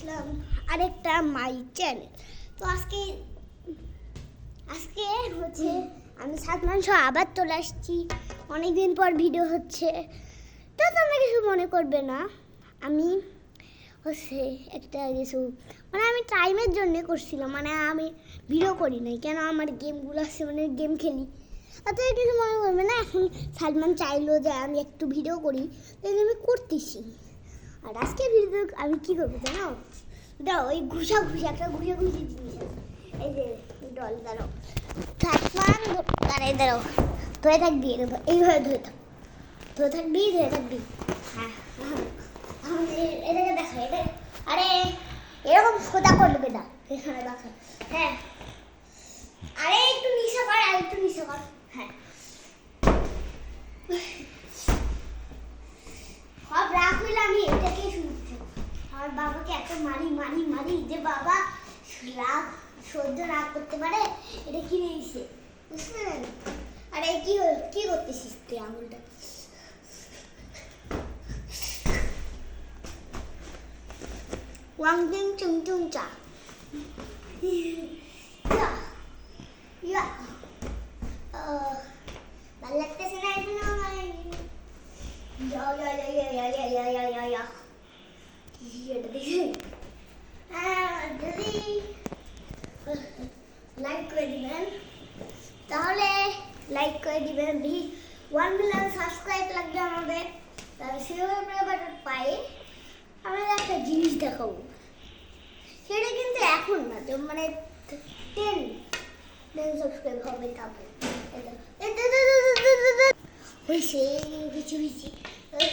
আসলাম আরেকটা my channel. তো আজকে হচ্ছে আমি সাদমান সহ আবার চলে আসছি, অনেকদিন পর ভিডিও হচ্ছে। তো তোমরা কিছু মনে করবে না, আমি হচ্ছে একটা কিছু মানে আমি টাইমের জন্য করছিলাম, মানে আমি ভিডিও করি নাই কেন, আমার গেমগুলো আছে, মানে গেম খেলি। অত কিছু মনে করবে না। এখন সালমান চাইলো যে আমি একটু ভিডিও করি, তাই আমি করতেছি। আর আজকে ভিডিও আমি কী করবো জানো? দাও ওই ঘুষা একটা ঘুষি জিনিস আছে, এই যে ডল। দাঁড়াও সালমান, দাঁড়াই দাঁড়াও, ধরে থাকবি, এইভাবে ধরে থাকবি। হ্যাঁ এটাকে দেখা, এটা আরে এরকম সোজা করবে না, এখানে দেখা। হ্যাঁ আরে একটু নিচে কর, আর একটু নিচে কর। হ্যাঁ সব রাগ হইলে আমি এটাকে শুনছি। আমার বাবাকে এত মারি যে বাবা রাগ রাগ করতে পারে, এটা কিনে দিছে, বুঝলেন? আরে কি করতেছিস তুই আঙুলটা? ওয়াং ডিং চুং চুং চা ভালো লাগতেছে না এখন আমার। যদি লাইক করে দিবেন তাহলে লাইক করে দিবেন, 1 মিলিয়ন সাবস্ক্রাইব লাগবে আমাদের। তাহলে সিলভার প্লে বাটন পাই আমরা একটা জিনিস দেখাবো, সেটা কিন্তু এখন না, মানে 10 সাবস্ক্রাইব হবে তারপর হয়েছে কিছু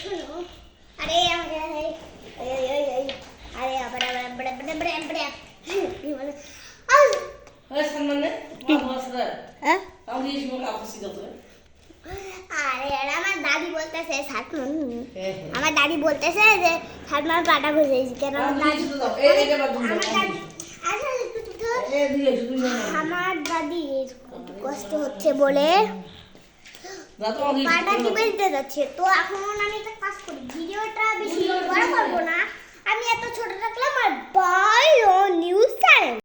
শোনো। আরে আরে আবার আমার দাদি বলতেছে আমার দাদি বলতেছে যে সালমান পাটা ঘুরেছি কেন। আমার দাদি কষ্ট হচ্ছে বলে পাটা কি বেলতে যাচ্ছে। তো এখন আমি একটা কাজ করি, ভিডিওটা বেশি বড় করবো না, আমি এত ছোট রাখলাম। আর বাই ও নিউজ চ্যানেল।